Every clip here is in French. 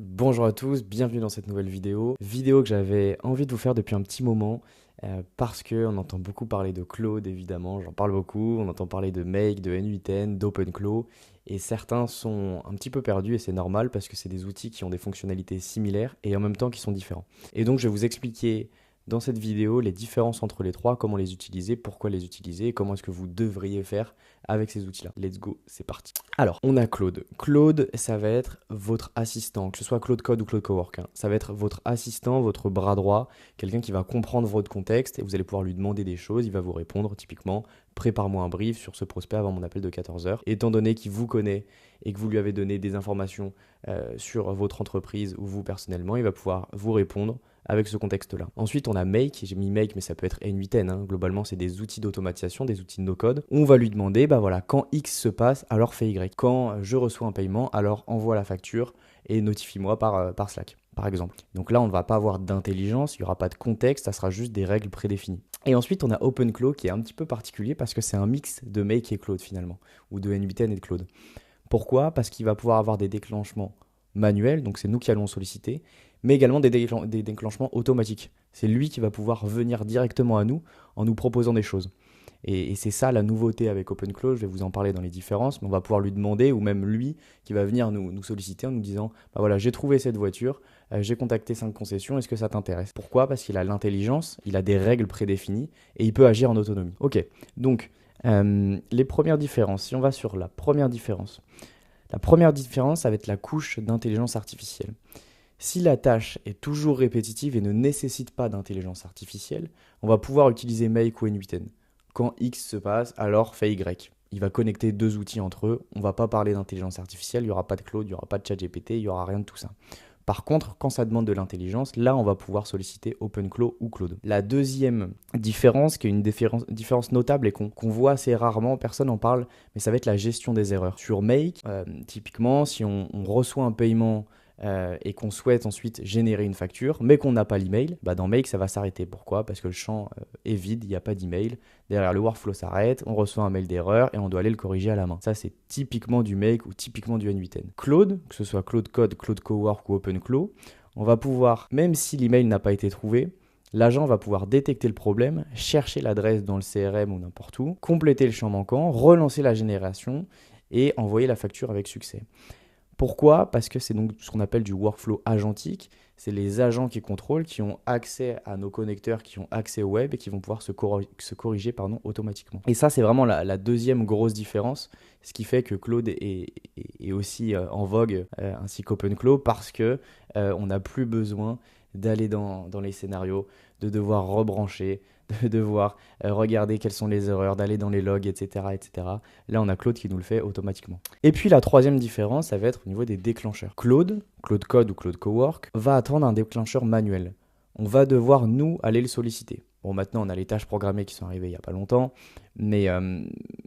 Bonjour à tous, bienvenue dans cette nouvelle vidéo. Vidéo que j'avais envie de vous faire depuis un petit moment parce qu'on entend beaucoup parler de Claude évidemment, j'en parle beaucoup, on entend parler de Make, de N8N, d'OpenClaw et certains sont un petit peu perdus et c'est normal parce que c'est des outils qui ont des fonctionnalités similaires et en même temps qui sont différents. Et donc je vais vous expliquer dans cette vidéo les différences entre les trois, comment les utiliser, pourquoi les utiliser et comment est-ce que vous devriez faire avec ces outils-là. Let's go, c'est parti. Alors, on a Claude. Claude, ça va être votre assistant, que ce soit Claude Code ou Claude Cowork, hein. Ça va être votre assistant, votre bras droit, quelqu'un qui va comprendre votre contexte et vous allez pouvoir lui demander des choses, il va vous répondre typiquement, prépare-moi un brief sur ce prospect avant mon appel de 14 heures. Étant donné qu'il vous connaît et que vous lui avez donné des informations sur votre entreprise ou vous personnellement, il va pouvoir vous répondre avec ce contexte-là. Ensuite, on a Make, j'ai mis Make, mais ça peut être N8N, hein. Globalement, c'est des outils d'automatisation, des outils de no-code. On va lui demander, bah voilà, quand X se passe, alors fais Y. Quand je reçois un paiement, alors envoie la facture et notifie-moi par Slack, par exemple. Donc là, on ne va pas avoir d'intelligence, il n'y aura pas de contexte, ça sera juste des règles prédéfinies. Et ensuite, on a OpenClaw qui est un petit peu particulier parce que c'est un mix de Make et Claude finalement, ou de N8N et de Claude. Pourquoi? Parce qu'il va pouvoir avoir des déclenchements manuels, donc c'est nous qui allons solliciter, mais également des déclenchements automatiques. C'est lui qui va pouvoir venir directement à nous en nous proposant des choses. Et c'est ça la nouveauté avec OpenClaw, je vais vous en parler dans les différences, mais on va pouvoir lui demander, ou même lui qui va venir nous solliciter en nous disant bah voilà, j'ai trouvé cette voiture, j'ai contacté 5 concessions, est-ce que ça t'intéresse? Pourquoi? Parce qu'il a l'intelligence, il a des règles prédéfinies et il peut agir en autonomie. Ok, donc les premières différences, si on va sur la première différence ça va être la couche d'intelligence artificielle. Si la tâche est toujours répétitive et ne nécessite pas d'intelligence artificielle, on va pouvoir utiliser Make ou N8N. Quand X se passe, alors fais Y. Il va connecter deux outils entre eux. On ne va pas parler d'intelligence artificielle, il n'y aura pas de Claude, il n'y aura pas de ChatGPT, il n'y aura rien de tout ça. Par contre, quand ça demande de l'intelligence, là, on va pouvoir solliciter OpenClaw ou Claude. La deuxième différence, qui est une différence notable et qu'on voit assez rarement, personne n'en parle, mais ça va être la gestion des erreurs. Sur Make, typiquement, si on reçoit un paiement et qu'on souhaite ensuite générer une facture, mais qu'on n'a pas l'email, bah dans Make, ça va s'arrêter. Pourquoi? Parce que le champ est vide, il n'y a pas d'email. Derrière, le workflow s'arrête, on reçoit un mail d'erreur et on doit aller le corriger à la main. Ça, c'est typiquement du Make ou typiquement du N8N. Claude, que ce soit Claude Code, Claude Cowork ou OpenClaw, on va pouvoir, même si l'email n'a pas été trouvé, l'agent va pouvoir détecter le problème, chercher l'adresse dans le CRM ou n'importe où, compléter le champ manquant, relancer la génération et envoyer la facture avec succès. Pourquoi? Parce que c'est donc ce qu'on appelle du workflow agentique. C'est les agents qui contrôlent, qui ont accès à nos connecteurs, qui ont accès au web et qui vont pouvoir se corriger automatiquement. Et ça, c'est vraiment la deuxième grosse différence, ce qui fait que Claude est aussi en vogue, ainsi qu'OpenClaw, parce que on n'a plus besoin d'aller dans les scénarios, de devoir rebrancher, de devoir regarder quelles sont les erreurs, d'aller dans les logs, etc., etc. Là, on a Claude qui nous le fait automatiquement. Et puis la troisième différence, ça va être au niveau des déclencheurs. Claude Code ou Claude Cowork, va attendre un déclencheur manuel. On va devoir, nous, aller le solliciter. Bon, maintenant, on a les tâches programmées qui sont arrivées il n'y a pas longtemps, mais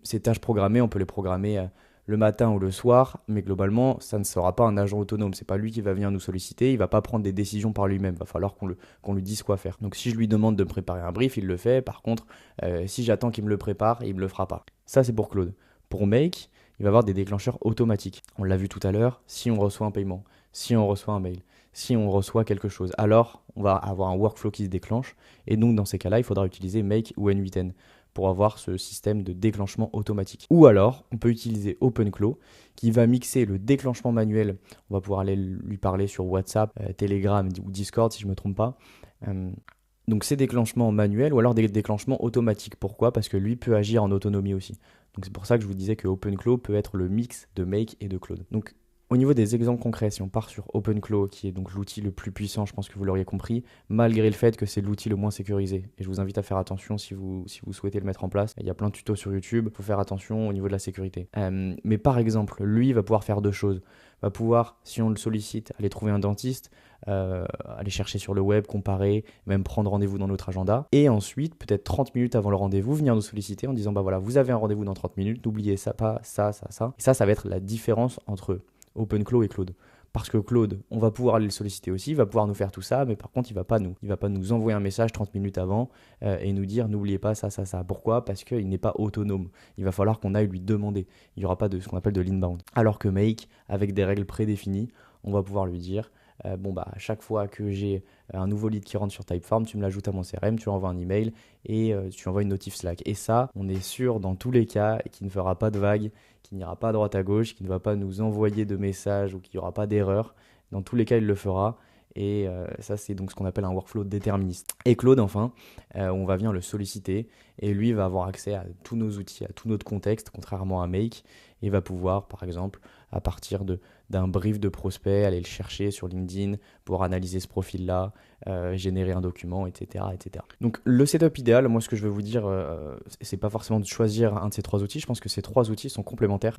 ces tâches programmées, on peut les programmer le matin ou le soir, mais globalement, ça ne sera pas un agent autonome. C'est pas lui qui va venir nous solliciter, il va pas prendre des décisions par lui-même. Il va falloir qu'on lui dise quoi faire. Donc si je lui demande de me préparer un brief, il le fait. Par contre, si j'attends qu'il me le prépare, il me le fera pas. Ça, c'est pour Claude. Pour Make, il va avoir des déclencheurs automatiques. On l'a vu tout à l'heure, si on reçoit un paiement, si on reçoit un mail, si on reçoit quelque chose, alors on va avoir un workflow qui se déclenche. Et donc dans ces cas-là, il faudra utiliser Make ou N8N pour avoir ce système de déclenchement automatique. Ou alors, on peut utiliser OpenClaw qui va mixer le déclenchement manuel. On va pouvoir aller lui parler sur WhatsApp, Telegram ou Discord si je ne me trompe pas. Donc ces déclenchements manuels ou alors des déclenchements automatiques. Pourquoi? Parce que lui peut agir en autonomie aussi. Donc c'est pour ça que je vous disais que OpenClaw peut être le mix de Make et de Claude. Donc au niveau des exemples concrets, si on part sur OpenClaw, qui est donc l'outil le plus puissant, je pense que vous l'auriez compris, malgré le fait que c'est l'outil le moins sécurisé. Et je vous invite à faire attention si vous souhaitez le mettre en place. Il y a plein de tutos sur YouTube, il faut faire attention au niveau de la sécurité. Mais par exemple, lui va pouvoir faire deux choses. Va pouvoir, si on le sollicite, aller trouver un dentiste, aller chercher sur le web, comparer, même prendre rendez-vous dans notre agenda. Et ensuite, peut-être 30 minutes avant le rendez-vous, venir nous solliciter en disant bah voilà, vous avez un rendez-vous dans 30 minutes, n'oubliez ça, pas ça, ça, ça. Et ça va être la différence entre OpenClaw et Claude. Parce que Claude, on va pouvoir aller le solliciter aussi, il va pouvoir nous faire tout ça, mais par contre, il va pas nous envoyer un message 30 minutes avant et nous dire n'oubliez pas ça, ça, ça. Pourquoi? Parce qu'il n'est pas autonome. Il va falloir qu'on aille lui demander. Il n'y aura pas de ce qu'on appelle de l'inbound. Alors que Make, avec des règles prédéfinies, on va pouvoir lui dire À chaque fois que j'ai un nouveau lead qui rentre sur Typeform, tu me l'ajoutes à mon CRM, tu envoies un email et tu envoies une notif Slack. Et ça, on est sûr dans tous les cas qu'il ne fera pas de vagues, qu'il n'ira pas à droite à gauche, qu'il ne va pas nous envoyer de messages ou qu'il n'y aura pas d'erreur. Dans tous les cas, il le fera. Et ça, c'est donc ce qu'on appelle un workflow déterministe. Et Claude, enfin, on va venir le solliciter et lui va avoir accès à tous nos outils, à tout notre contexte, contrairement à Make, et va pouvoir, par exemple, à partir d'un brief de prospect, aller le chercher sur LinkedIn pour analyser ce profil-là, générer un document, etc., etc. Donc le setup idéal, moi ce que je veux vous dire, c'est pas forcément de choisir un de ces 3 outils, je pense que ces 3 outils sont complémentaires.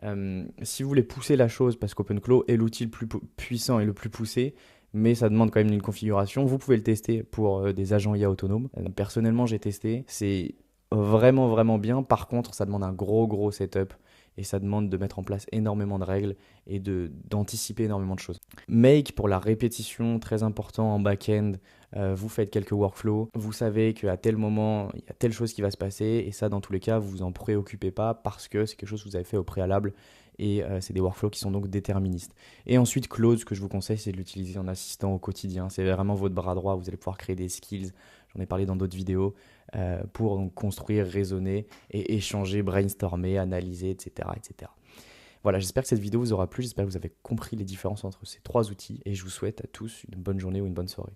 Si vous voulez pousser la chose, parce qu'OpenClaw est l'outil le plus puissant et le plus poussé, mais ça demande quand même une configuration. Vous pouvez le tester pour des agents IA autonomes. Personnellement, j'ai testé. C'est vraiment, vraiment bien. Par contre, ça demande un gros setup et ça demande de mettre en place énormément de règles et d'anticiper énormément de choses. Make, pour la répétition, très important en back-end. Vous faites quelques workflows. Vous savez qu'à tel moment, il y a telle chose qui va se passer. Et ça, dans tous les cas, vous vous en préoccupez pas parce que c'est quelque chose que vous avez fait au préalable. Et c'est des workflows qui sont donc déterministes. Et ensuite, Claude, ce que je vous conseille, c'est de l'utiliser en assistant au quotidien. C'est vraiment votre bras droit. Vous allez pouvoir créer des skills. J'en ai parlé dans d'autres vidéos pour donc construire, raisonner et échanger, brainstormer, analyser, etc., etc. Voilà, j'espère que cette vidéo vous aura plu. J'espère que vous avez compris les différences entre ces 3 outils. Et je vous souhaite à tous une bonne journée ou une bonne soirée.